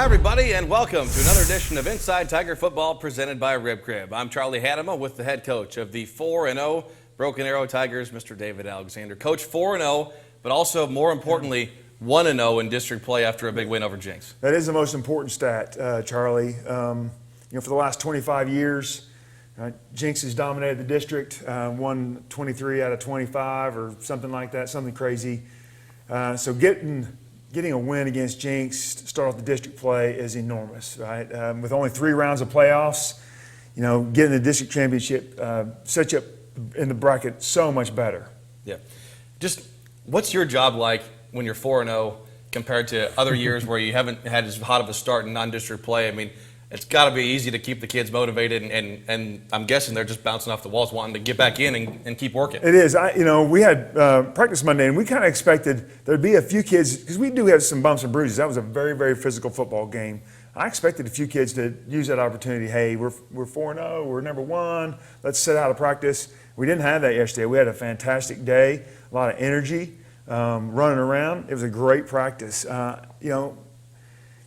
Hi, everybody, and welcome to another edition of Inside Tiger Football presented by Rib Crib. I'm Charlie Hannema with the head coach of the 4-0 Broken Arrow Tigers, Mr. David Alexander. Coach, 4-0, but also, more importantly, 1-0 in district play after a big win over Jenks. That is the most important stat, Charlie. For the last 25 years, Jenks has dominated the district, won 23 out of 25 or something like that, something crazy. So getting a win against Jenks to start off the district play is enormous, right? With only 3 rounds of playoffs, getting the district championship sets you up in the bracket so much better. Yeah. Just what's your job like when you're 4-0 compared to other years where you haven't had as hot of a start in non-district play? I mean, it's got to be easy to keep the kids motivated, and I'm guessing they're just bouncing off the walls wanting to get back in and keep working. It is. We had practice Monday, and we kind of expected there'd be a few kids, because we do have some bumps and bruises. That was a very, very physical football game. I expected a few kids to use that opportunity. Hey, we're 4-0, we're number 1, let's sit out of practice. We didn't have that yesterday. We had a fantastic day, a lot of energy, running around. It was a great practice.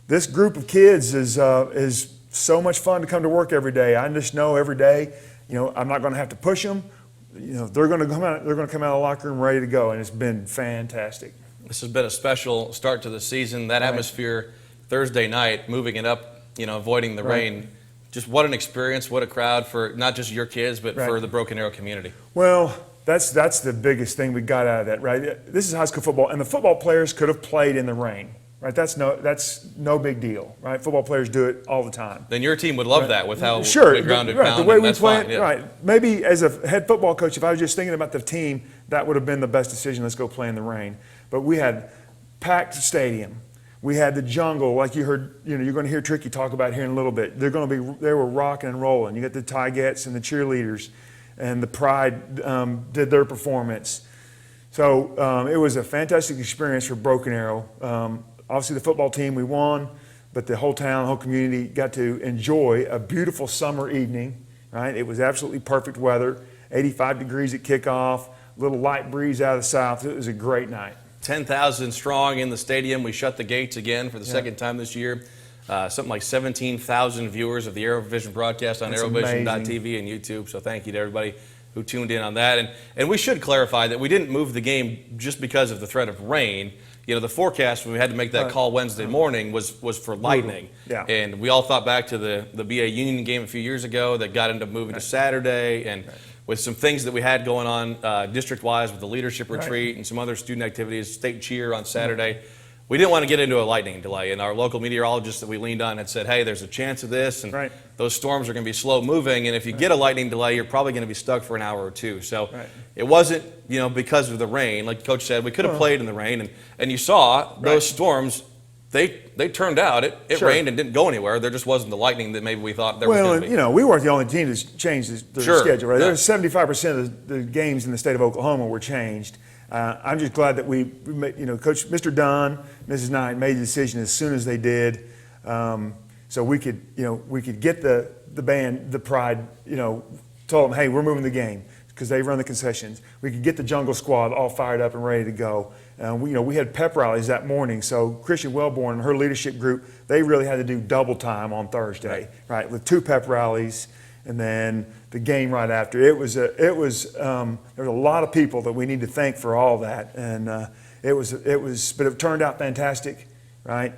This group of kids is so much fun to come to work every day. I just know every day, I'm not going to have to push them. They're going to come out. They're going to come out of the locker room ready to go, and it's been fantastic. This has been a special start to the season. That atmosphere Thursday night, moving it up, avoiding the rain. Just what an experience, what a crowd for not just your kids, but for the Broken Arrow community. Well, that's the biggest thing we got out of that, right? This is high school football, and the football players could have played in the rain. Right, that's no big deal, right? Football players do it all the time. Then your team would love that with how the grounded the way we play it, yeah. right? Maybe as a head football coach, if I was just thinking about the team, that would have been the best decision. Let's go play in the rain. But we had packed stadium. We had the jungle, like you heard. You're going to hear Tricky talk about here in a little bit. They were rocking and rolling. You got the Tigers and the cheerleaders, and the Pride did their performance. So it was a fantastic experience for Broken Arrow. Obviously, the football team, we won, but the whole town, the whole community got to enjoy a beautiful summer evening, right? It was absolutely perfect weather, 85 degrees at kickoff, a little light breeze out of the south. It was a great night. 10,000 strong in the stadium. We shut the gates again for the second time this year. Something like 17,000 viewers of the Arrowvision broadcast on Arrowvision.tv and YouTube. So thank you to everybody who tuned in on that. And we should clarify that we didn't move the game just because of the threat of rain. The forecast when we had to make that call Wednesday morning was for lightning. Yeah. And we all thought back to the BA Union game a few years ago that got into moving to Saturday. And with some things that we had going on district-wise with the leadership retreat and some other student activities, state cheer on Saturday, we didn't want to get into a lightning delay. And our local meteorologist that we leaned on had said, hey, there's a chance of this, and those storms are going to be slow moving, and if you get a lightning delay, you're probably going to be stuck for an hour or two. So it wasn't, because of the rain. Like Coach said, we could have played in the rain, and you saw those storms, they turned out. It rained and didn't go anywhere. There just wasn't the lightning that maybe we thought there was going to be. We weren't the only team to change the schedule, right? There was 75% of the games in the state of Oklahoma were changed. I'm just glad that we Coach Mr. Dunn, Mrs. Knight made the decision as soon as they did, so we could get the band, the Pride, told them, hey, we're moving the game because they run the concessions. We could get the Jungle Squad all fired up and ready to go. We had pep rallies that morning, so Christian Wellborn and her leadership group, they really had to do double time on Thursday, right, with 2 pep rallies. And then the game right after. There was a lot of people that we need to thank for all that, and but it turned out fantastic, right?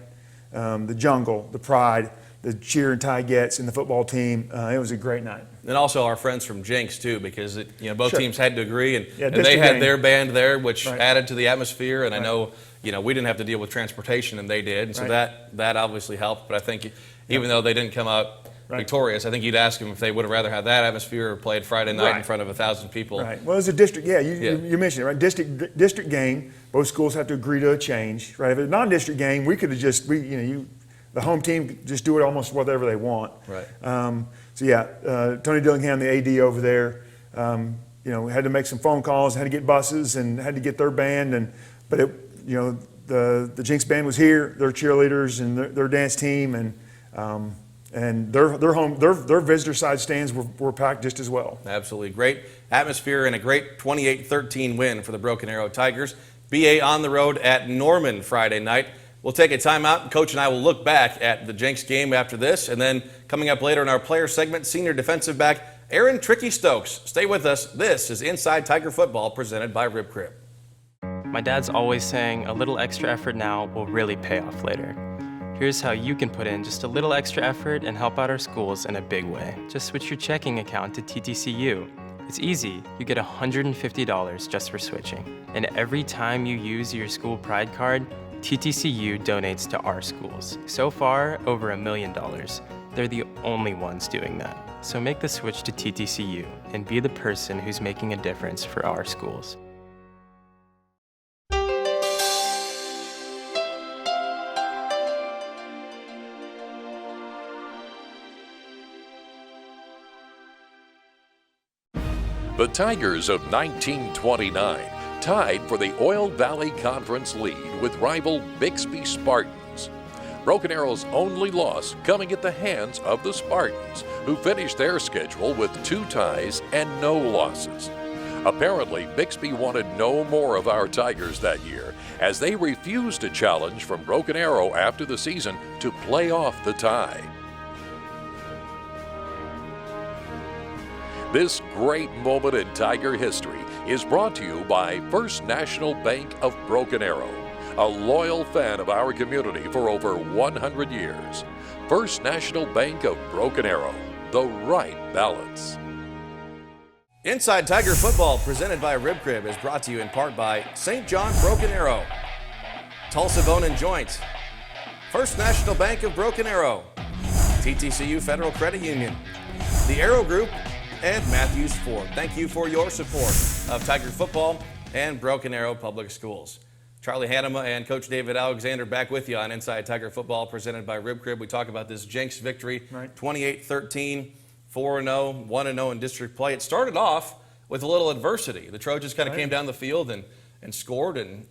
The Jungle, the Pride, the cheer and Tigers, and the football team. It was a great night. And also our friends from Jenks too, because both teams had to agree, and they had their band there, which added to the atmosphere. And I know we didn't have to deal with transportation, and they did, and so that obviously helped. But I think even though they didn't come out victorious, I think you'd ask them if they would have rather had that atmosphere or played Friday night in front of 1,000 people. Right. Well, it's a district. You mentioned it, right? District game. Both schools have to agree to a change, right? If it's a non-district game, we could have just the home team could just do it almost whatever they want. Right. Tony Dillingham, the AD over there, had to make some phone calls, had to get buses, and had to get their band, but the Jenks band was here, their cheerleaders and their dance team, and their visitor side stands were packed just as well. Absolutely. Great atmosphere and a great 28-13 win for the Broken Arrow Tigers. BA on the road at Norman Friday night. We'll take a timeout. Coach and I will look back at the Jenks game after this. And then coming up later in our player segment, senior defensive back Aaron Tricky Stokes. Stay with us. This is Inside Tiger Football presented by Rib Crib. My dad's always saying a little extra effort now will really pay off later. Here's how you can put in just a little extra effort and help out our schools in a big way. Just switch your checking account to TTCU. It's easy. You get $150 just for switching. And every time you use your school pride card, TTCU donates to our schools. So far, over $1 million. They're the only ones doing that. So make the switch to TTCU and be the person who's making a difference for our schools. The Tigers of 1929 tied for the Oil Valley Conference lead with rival Bixby Spartans. Broken Arrow's only loss coming at the hands of the Spartans, who finished their schedule with 2 ties and no losses. Apparently, Bixby wanted no more of our Tigers that year, as they refused a challenge from Broken Arrow after the season to play off the tie. This great moment in Tiger history is brought to you by First National Bank of Broken Arrow, a loyal fan of our community for over 100 years. First National Bank of Broken Arrow, the right balance. Inside Tiger Football presented by Rib Crib is brought to you in part by St. John Broken Arrow, Tulsa Bone and Joint, First National Bank of Broken Arrow, TTCU Federal Credit Union, the Arrow Group, and Matthews Ford. Thank you for your support of Tiger Football and Broken Arrow Public Schools. Charlie Hannema and Coach David Alexander back with you on Inside Tiger Football presented by Rib Crib. We talk about this Jenks victory, 28-13, 4-0, 1-0 in district play. It started off with a little adversity. The Trojans kind of came down the field and scored, and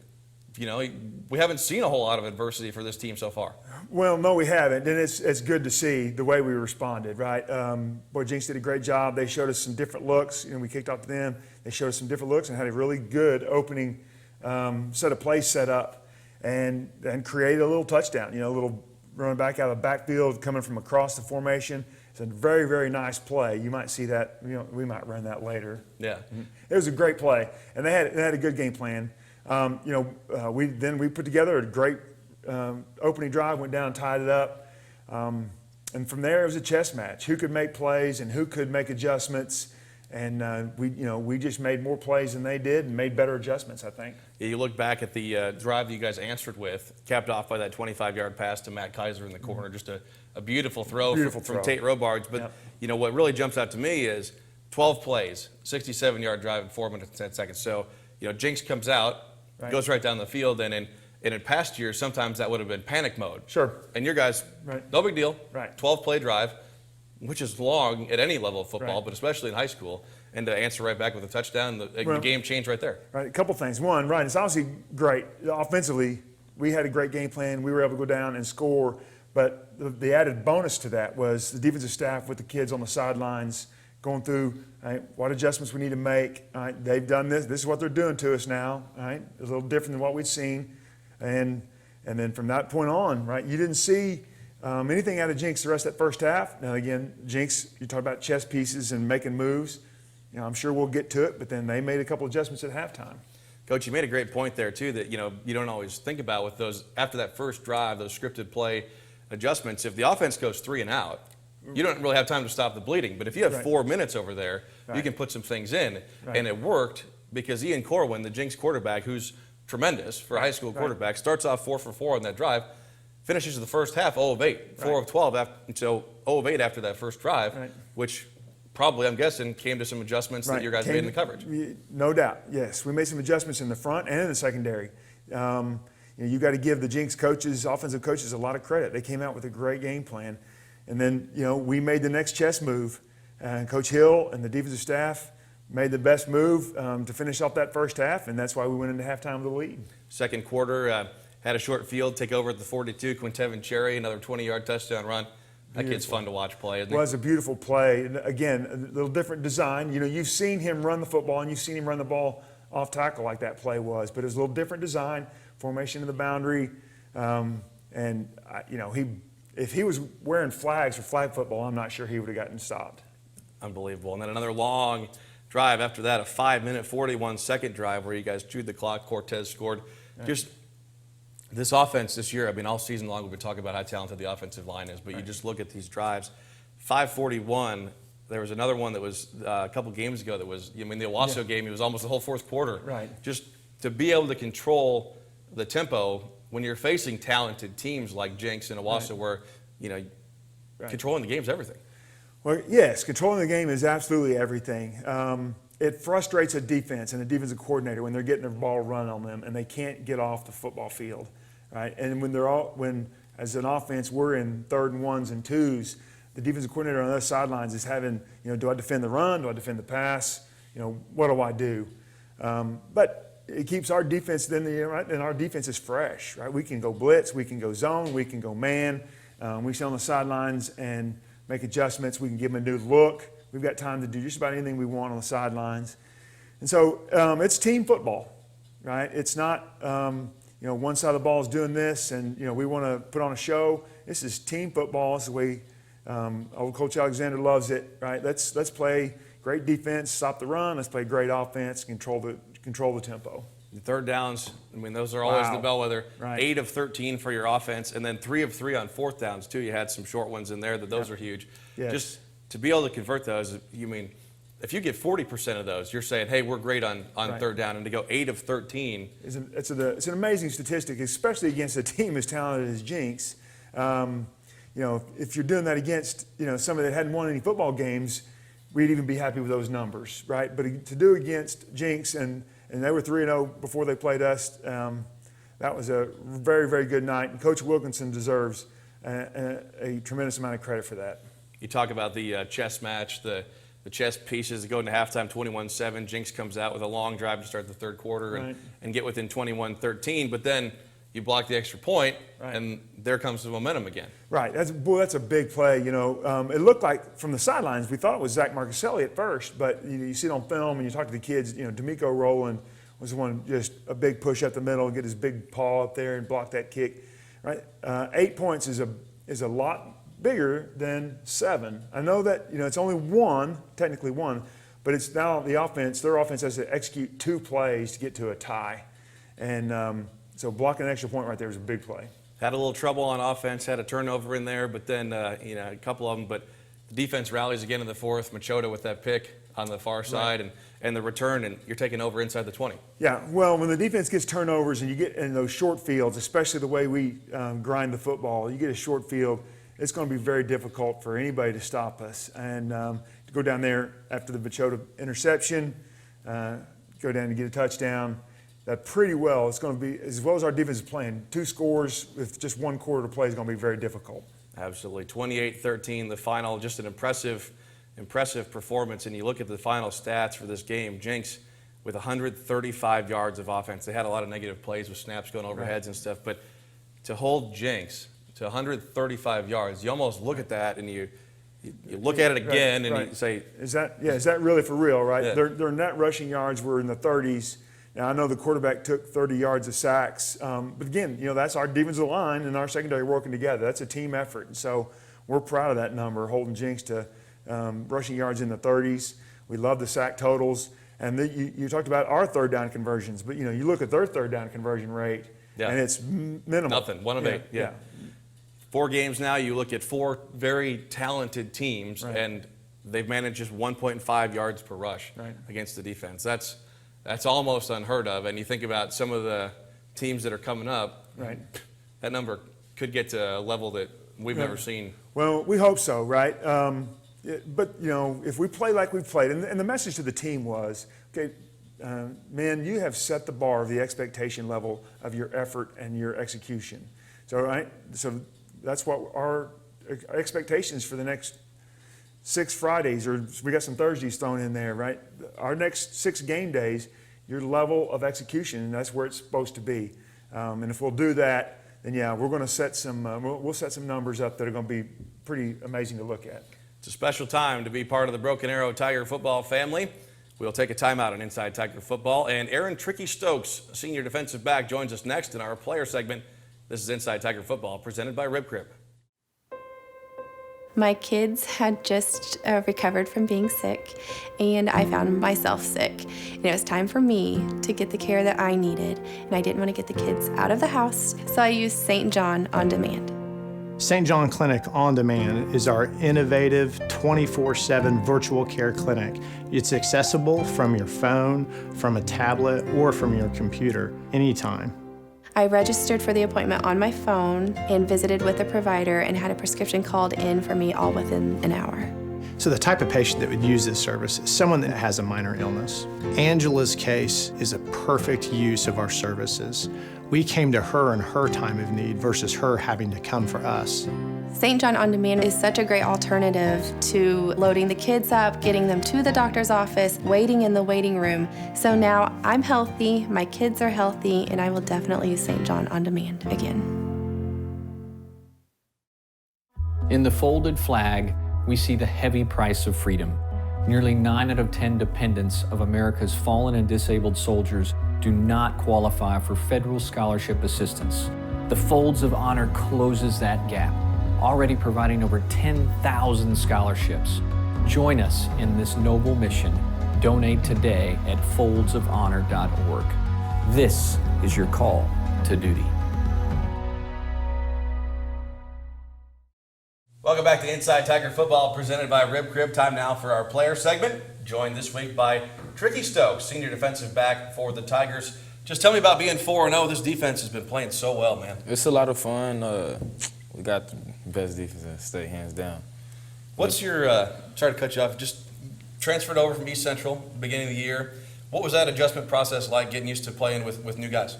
you know, we haven't seen a whole lot of adversity for this team so far. Well, no, we haven't, and it's good to see the way we responded, right? Boy, Jenks did a great job. They showed us some different looks. You know, we kicked off to them. They showed us some different looks and had a really good opening set of plays set up, and created a little touchdown. You know, a little running back out of the backfield coming from across the formation. It's a very, very nice play. You might see that. You know, we might run that later. Yeah, it was a great play, and they had a good game plan. We put together a great opening drive, went down and tied it up. And from there, it was a chess match. Who could make plays and who could make adjustments. And we just made more plays than they did and made better adjustments, I think. Yeah, you look back at the drive that you guys answered with, capped off by that 25-yard pass to Matt Kaiser in the corner. Just a beautiful throw from Tate Robards. But, you know, what really jumps out to me is 12 plays, 67-yard drive in 4 minutes and 10 seconds. So, you know, Jenks comes out, goes right down the field, and in past years, sometimes that would have been panic mode. Sure. And your guys, no big deal. Right. 12-play drive, which is long at any level of football, but especially in high school. And to answer right back with a touchdown, the game changed right there. Right, a couple things. One, it's obviously great. Offensively, we had a great game plan. We were able to go down and score. But the added bonus to that was the defensive staff with the kids on the sidelines going through what adjustments we need to make. They've done this. This is what they're doing to us now. It's a little different than what we'd seen. And then from that point on, you didn't see anything out of Jenks the rest of that first half. Now, again, Jenks, you talk about chess pieces and making moves. You know, I'm sure we'll get to it, but then they made a couple adjustments at halftime. Coach, you made a great point there, too, that, you know, you don't always think about with those, after that first drive, those scripted play adjustments. If the offense goes 3 and out, you don't really have time to stop the bleeding. But if you have 4 minutes over there, you can put some things in. And it worked because Ian Corwin, the Jenks quarterback, who's tremendous for a high school quarterback, starts off 4 for 4 on that drive, finishes the first half 0 of 8, 4 of 12, so 0 of 8 after that first drive, which probably, I'm guessing, came to some adjustments that your guys made in the coverage. No doubt, yes. We made some adjustments in the front and in the secondary. You got to give the Jenks coaches, offensive coaches, a lot of credit. They came out with a great game plan. And then, we made the next chess move. Coach Hill and the defensive staff made the best move to finish off that first half, and that's why we went into halftime with a lead. Second quarter, had a short field, take over at the 42. Quintevin Cherry, another 20-yard touchdown run. That kid's fun to watch play, isn't he? It was a beautiful play. And again, a little different design. You've seen him run the football, and you've seen him run the ball off tackle like that play was, but it was a little different design, formation of the boundary, If he was wearing flags for flag football, I'm not sure he would have gotten stopped. Unbelievable. And then another long drive after that, a 5-minute, 41-second drive where you guys chewed the clock. Cortez scored. Right. Just this offense this year, I mean, all season long we've been talking about how talented the offensive line is, but you just look at these drives. 5:41, there was another one that was a couple games ago that was, the Owasso game, it was almost the whole fourth quarter. Right. Just to be able to control the tempo when you're facing talented teams like Jenks and Owasso, where, controlling the game is everything. Well, yes, controlling the game is absolutely everything. It frustrates a defense and a defensive coordinator when they're getting the ball run on them and they can't get off the football field, right? And when as an offense we're in 3rd and 1s and 2s, the defensive coordinator on the other sidelines is having, do I defend the run? Do I defend the pass? What do I do? But it keeps our defense and our defense is fresh, right? We can go blitz, we can go zone, we can go man. We sit on the sidelines and make adjustments. We can give them a new look. We've got time to do just about anything we want on the sidelines. And so it's team football, right? It's not, one side of the ball is doing this and, we want to put on a show. This is team football. It's the way old Coach Alexander loves it, right? Let's play great defense, stop the run. Let's play great offense, control the tempo. The third downs, those are always the bellwether. Right. 8 of 13 for your offense, and then 3 of 3 on 4th downs, too. You had some short ones in there, those are huge. Yes. Just to be able to convert those, if you get 40% of those, you're saying, hey, we're great on Right. 3rd down, and to go 8 of 13. It's an amazing statistic, especially against a team as talented as Jenks. If you're doing that against, somebody that hadn't won any football games, we'd even be happy with those numbers, right? But to do against Jenks, and they were 3-0 before they played us, that was a very, very good night. And Coach Wilkinson deserves a tremendous amount of credit for that. You talk about the chess match, the chess pieces that go into halftime 21-7. Jenks comes out with a long drive to start the 3rd quarter and get within 21-13, but then you block the extra point, and there comes the momentum again. Right. That's a big play. It looked like from the sidelines, we thought it was Zach Marcuselli at first, but you see it on film and you talk to the kids. D'Amico Rowland was the one, just a big push up the middle, get his big paw up there and block that kick. Right. 8 points is a lot bigger than 7. I know that it's only technically one, but it's now their offense has to execute 2 plays to get to a tie, and so blocking an extra point right there is a big play. Had a little trouble on offense, had a turnover in there, but then a couple of them. But the defense rallies again in the 4th. Machota with that pick on the far side, and the return, and you're taking over inside the 20. Yeah, well, when the defense gets turnovers and you get in those short fields, especially the way we grind the football, you get a short field, it's going to be very difficult for anybody to stop us. And to go down there after the Machota interception, go down and get a touchdown. That pretty well, it's going to be, as well as our defense is playing, 2 scores with just 1 quarter to play is going to be very difficult. Absolutely. 28-13, the final, just an impressive performance. And you look at the final stats for this game, Jenks with 135 yards of offense. They had a lot of negative plays with snaps going over heads and stuff, but to hold Jenks to 135 yards, you almost look at that and you look at it again and you say, is that really for real, right? Yeah. Their net rushing yards were in the 30s. Now, I know the quarterback took 30 yards of sacks, but again, that's our defensive line and our secondary working together. That's a team effort, and so we're proud of that number, holding Jenks to rushing yards in the 30s. We love the sack totals, and you talked about our 3rd down conversions, but you look at their 3rd down conversion rate, and it's minimal. Nothing, 1 of 8. Yeah. 4 games now, you look at 4 very talented teams, and they've managed just 1.5 yards per rush against the defense. That's almost unheard of. And you think about some of the teams that are coming up, that number could get to a level that we've never seen. Well, we hope so, right? But, if we play like we played, and the message to the team was, okay, man, you have set the bar of the expectation level of your effort and your execution. So that's what our expectations for the next 6 Fridays, or we got some Thursdays thrown in there, right? Our next 6 game days, your level of execution, and that's where it's supposed to be. And if we'll do that, then we're going to set some, we'll set some numbers up that are going to be pretty amazing to look at. It's a special time to be part of the Broken Arrow Tiger football family. We'll take a timeout on Inside Tiger Football, and Aaron Tricky Stokes, senior defensive back, joins us next in our player segment This is Inside Tiger Football, presented by Rib Crib. My kids had just recovered from being sick, and I found myself sick. And it was time for me to get the care that I needed, and I didn't want to get the kids out of the house, so I used St. John On Demand. St. John Clinic On Demand is our innovative 24/7 virtual care clinic. It's accessible from your phone, from a tablet, or from your computer anytime. I registered for the appointment on my phone and visited with a provider and had a prescription called in for me all within an hour. So the type of patient that would use this service is someone that has a minor illness. Angela's case is a perfect use of our services. We came to her in her time of need versus her having to come for us. St. John On Demand is such a great alternative to loading the kids up, getting them to the doctor's office, waiting in the waiting room. So now I'm healthy, my kids are healthy, and I will definitely use St. John On Demand again. In the folded flag, we see the heavy price of freedom. Nearly 9 out of 10 dependents of America's fallen and disabled soldiers do not qualify for federal scholarship assistance. The Folds of Honor closes that gap, already providing over 10,000 scholarships. Join us in this noble mission. Donate today at foldsofhonor.org. This is your call to duty. Welcome back to Inside Tiger Football, presented by Rib Crib. Time now for our player segment, joined this week by Tricky Stokes, senior defensive back for the Tigers. Just tell me about being 4-0. This defense has been playing so well, man. It's a lot of fun. We got the best defense in the state, hands down. What's your, sorry to cut you off, just transferred over from East Central, beginning of the year. What was that adjustment process like, getting used to playing with new guys?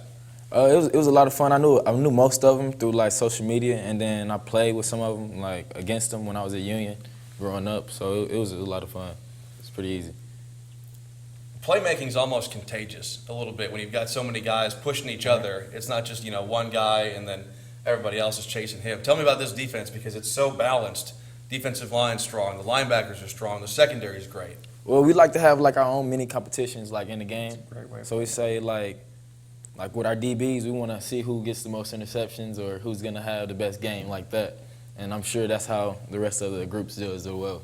It was a lot of fun. I knew most of them through like social media, and then I played with some of them, like against them when I was at Union growing up. So it was a lot of fun. It's pretty easy. Playmaking's almost contagious a little bit when you've got so many guys pushing each other. It's not just, one guy and then everybody else is chasing him. Tell me about this defense, because it's so balanced. Defensive line's strong, the linebackers are strong, the secondary is great. Well, we like to have like our own mini competitions like in the game. So we say like with our DBs, we want to see who gets the most interceptions or who's going to have the best game like that. And I'm sure that's how the rest of the groups do as well.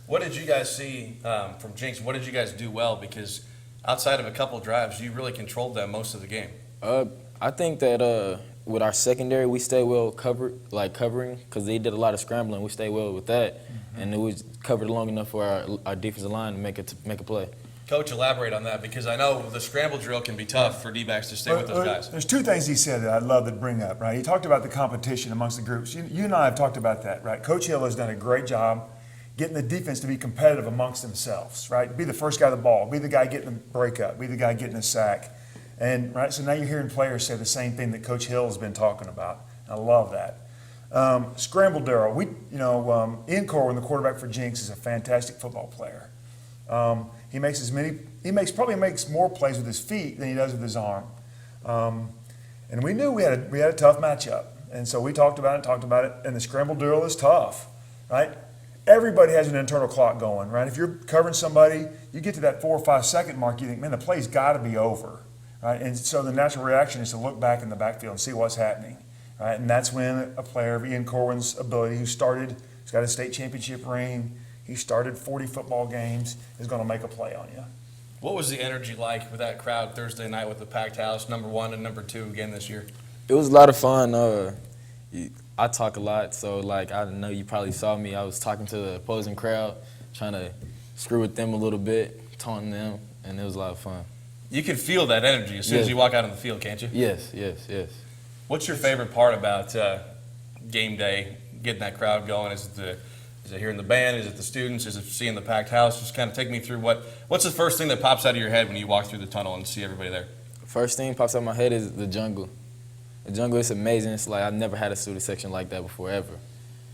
What did you guys see from Jenks? What did you guys do well? Because outside of a couple drives, you really controlled them most of the game. I think that with our secondary, we stay well covering, because they did a lot of scrambling. We stayed well with that, and it was covered long enough for our defensive line to make a play. Coach, elaborate on that, because I know the scramble drill can be tough for D-backs to stay with those guys. There's two things he said that I'd love to bring up, right? He talked about the competition amongst the groups. You and I have talked about that, right? Coach Hill has done a great job getting the defense to be competitive amongst themselves, right? Be the first guy to the ball, be the guy getting the breakup, be the guy getting a sack. And right, so now you're hearing players say the same thing that Coach Hill has been talking about. I love that. Scramble Darrell, Ian Corwin, the quarterback for Jenks, is a fantastic football player. He probably makes more plays with his feet than he does with his arm. And we knew we had a tough matchup, and so we talked about it. And the scramble drill is tough, right? Everybody has an internal clock going, right? If you're covering somebody, you get to that 4 or 5 second mark, you think, man, the play's got to be over, right? And so the natural reaction is to look back in the backfield and see what's happening, right? And that's when a player of Ian Corwin's ability, he's got a state championship ring, he started 40 football games, is going to make a play on you. What was the energy like with that crowd Thursday night with the packed house, number 1 and number 2 again this year? It was a lot of fun. I talk a lot, so I know you probably saw me. I was talking to the opposing crowd, trying to screw with them a little bit, taunting them, and it was a lot of fun. You can feel that energy as soon as you walk out on the field, can't you? Yes. What's your favorite part about game day, getting that crowd going? Is it hearing the band? Is it the students? Is it seeing the packed house? Just kind of take me through what's the first thing that pops out of your head when you walk through the tunnel and see everybody there? First thing pops out of my head is the jungle. The jungle is amazing. It's like I've never had a student section like that before, ever.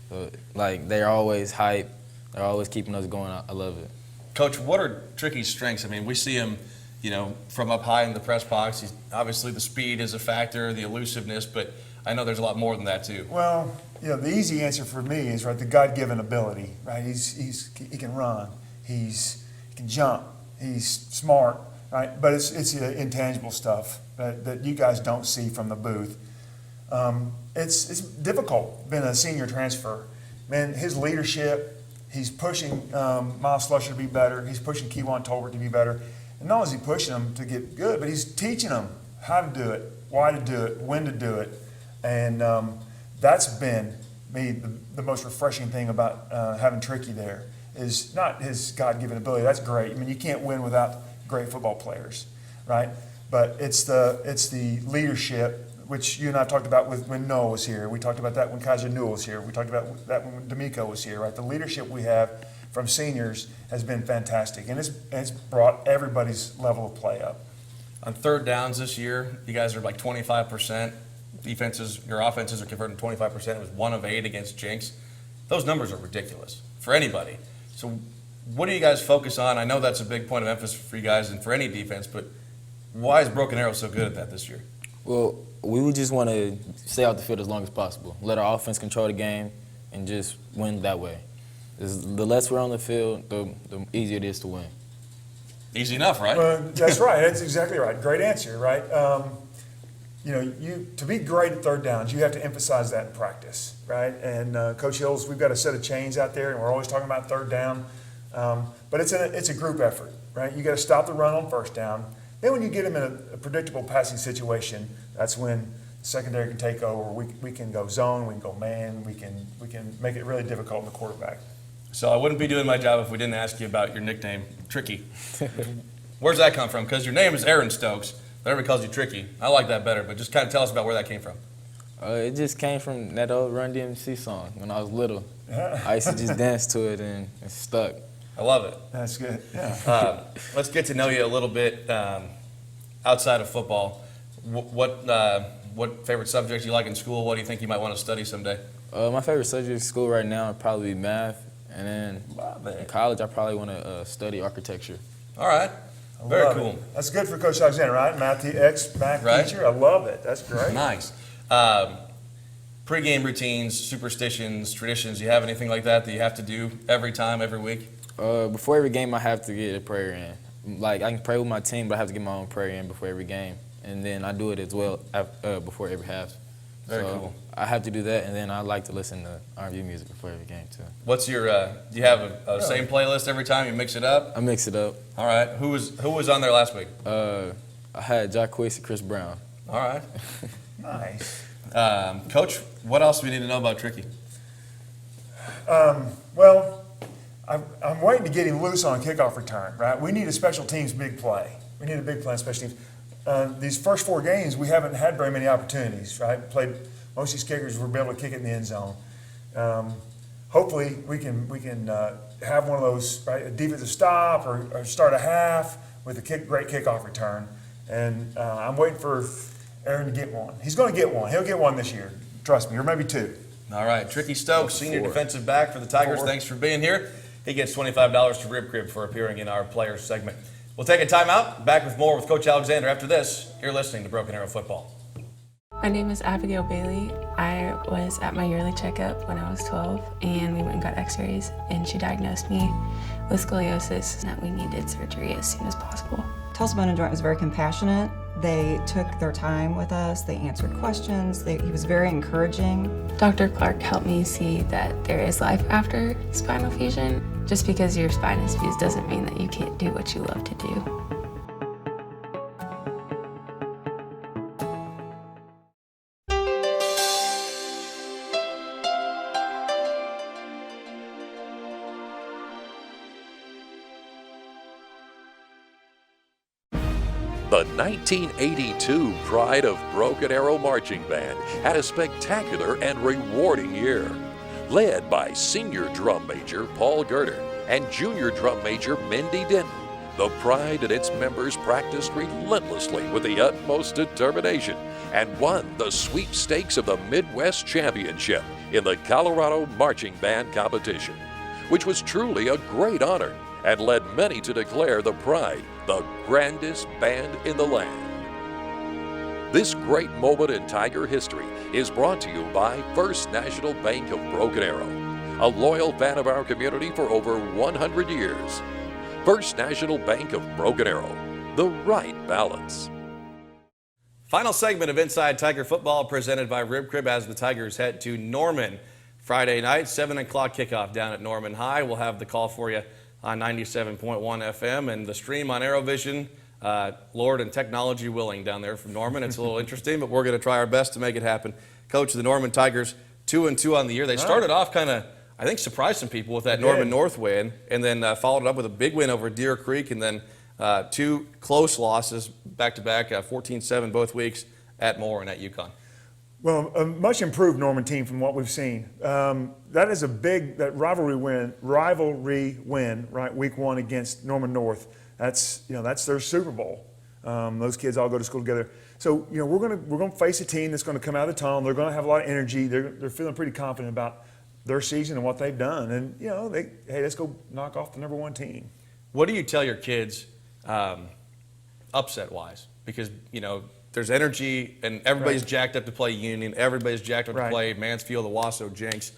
So, they're always hype. They're always keeping us going. I love it. Coach, what are Tricky's strengths? I mean, we see him, from up high in the press box. Obviously, the speed is a factor, the elusiveness, but I know there's a lot more than that, too. Well, the easy answer for me is, right, the God-given ability, right? He can run. He can jump. He's smart, right? But it's the intangible stuff that you guys don't see from the booth. It's difficult being a senior transfer. Man, his leadership, he's pushing Miles Slusher to be better. He's pushing Keewan Tolbert to be better. And not only is he pushing them to get good, but he's teaching them how to do it, why to do it, when to do it. And that's been the most refreshing thing about having Tricky there is not his God-given ability. That's great. I mean, you can't win without great football players, right? But it's the leadership, which you and I talked about when Noah was here. We talked about that when Kaiser Newell was here. We talked about that when D'Amico was here, right? The leadership we have from seniors has been fantastic, and it's brought everybody's level of play up. On third downs this year, you guys are like 25%. Your offenses are converting 25%. It was 1 of 8 against Jenks. Those numbers are ridiculous for anybody. So what do you guys focus on? I know that's a big point of emphasis for you guys and for any defense, but why is Broken Arrow so good at that this year? Well, we would just want to stay out the field as long as possible. Let our offense control the game and just win that way. The less we're on the field, the easier it is to win. Easy enough, right? That's right. That's exactly right. Great answer, right? To be great at third downs, you have to emphasize that in practice, right? And Coach Hills, we've got a set of chains out there, and we're always talking about third down. But it's a group effort, right? You got to stop the run on first down. Then when you get them in a predictable passing situation, that's when the secondary can take over. We can go zone, we can go man, we can make it really difficult on the quarterback. So I wouldn't be doing my job if we didn't ask you about your nickname, Tricky. Where's that come from? Because your name is Aaron Stokes, but everybody calls you Tricky. I like that better, but just kind of tell us about where that came from. It just came from that old Run DMC song when I was little. I used to just dance to it and it stuck. I love it. That's good. Yeah. Let's get to know you a little bit outside of football. What favorite subjects you like in school? What do you think you might want to study someday? My favorite subject in school right now would probably be math. And then in college, I probably want to study architecture. All right. Very cool. That's good for Coach Alexander, right? Math teacher. I love it. That's great. Nice. Pre-game routines, superstitions, traditions. Do you have anything like that you have to do every time, every week? Before every game, I have to get a prayer in. Like, I can pray with my team, but I have to get my own prayer in before every game. And then I do it as well before every half. Very cool. I have to do that, and then I like to listen to R&B music before every game, too. What's your, do you have a same playlist every time? You mix it up? I mix it up. All right. Who was on there last week? I had Jacquees and Chris Brown. All right. Nice. Coach, what else do we need to know about Tricky? Well, I'm waiting to get him loose on a kickoff return, right? We need a special teams big play. We need a big play on special teams. These first 4 games, we haven't had very many opportunities, right? Most of these kickers were able to kick it in the end zone. Hopefully, we can have one of those, right? A defensive stop or start a half with a great kickoff return. And I'm waiting for Aaron to get one. He's going to get one. He'll get one this year. Trust me, or maybe 2. All right. Tricky Stokes, senior defensive back for the Tigers. 4. Thanks for being here. He gets $25 to Rib Crib for appearing in our Players segment. We'll take a timeout. Back with more with Coach Alexander after this. You're listening to Broken Arrow Football. My name is Abigail Bailey. I was at my yearly checkup when I was 12, and we went and got x-rays, and she diagnosed me with scoliosis and that we needed surgery as soon as possible. Tulsa Bone and Joint was very compassionate. They took their time with us. They answered questions. He was very encouraging. Dr. Clark helped me see that there is life after spinal fusion. Just because your spine is fused doesn't mean that you can't do what you love to do. The 1982 Pride of Broken Arrow Marching Band had a spectacular and rewarding year. Led by senior drum major Paul Gerder and junior drum major Mindy Denton, the Pride and its members practiced relentlessly with the utmost determination and won the sweepstakes of the Midwest Championship in the Colorado Marching Band Competition, which was truly a great honor and led many to declare the Pride the grandest band in the land. This great moment in Tiger history is brought to you by First National Bank of Broken Arrow, a loyal fan of our community for over 100 years. First National Bank of Broken Arrow, the right balance. Final segment of Inside Tiger Football presented by Rib Crib as the Tigers head to Norman Friday night, 7 o'clock kickoff down at Norman High. We'll have the call for you on 97.1 FM and the stream on Aerovision. Lord and technology willing down there from Norman. It's a little interesting, but we're going to try our best to make it happen. Coach, the Norman Tigers 2-2 on the year. They started off kind of, I think, surprised some people with that Norman North win, and then followed it up with a big win over Deer Creek, and then 2 close losses back-to-back, 14-7 both weeks at Moore and at UConn. Well, a much improved Norman team from what we've seen. That is that rivalry win, right? Week 1 against Norman North. That's their Super Bowl. Those kids all go to school together. So we're gonna face a team that's going to come out of the tunnel. They're going to have a lot of energy. They're feeling pretty confident about their season and what they've done. And hey, let's go knock off the number 1 team. What do you tell your kids, upset-wise? Because there's energy, and everybody's jacked up to play Union. Everybody's jacked up to play Mansfield, Owasso, Jenks.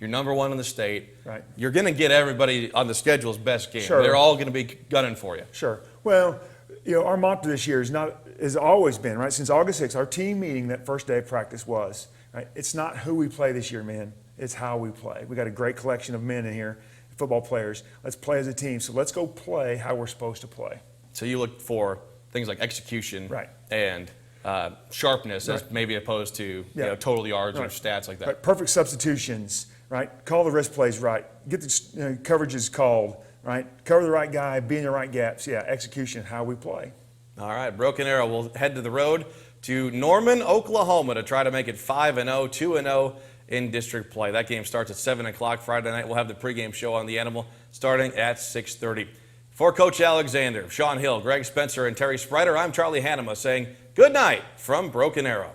You're number 1 in the state. Right. You're going to get everybody on the schedule's best game. Sure. They're all going to be gunning for you. Sure. Well, our motto this year has always been, right, since August 6th, our team meeting that first day of practice was, right, it's not who we play this year, man. It's how we play. We got a great collection of men in here, football players. Let's play as a team. So let's go play how we're supposed to play. So you look for things like execution and sharpness as maybe opposed to total yards or stats like that. Right. Perfect substitutions, right? Call the rest plays right. Get the coverages called, right? Cover the right guy, be in the right gaps. Yeah, execution, how we play. All right, Broken Arrow will head to the road to Norman, Oklahoma to try to make it 5-0, 2-0 in district play. That game starts at 7 o'clock Friday night. We'll have the pregame show on the Animal starting at 6:30. For Coach Alexander, Sean Hill, Greg Spencer, and Terry Sprider, I'm Charlie Hannema saying good night from Broken Arrow.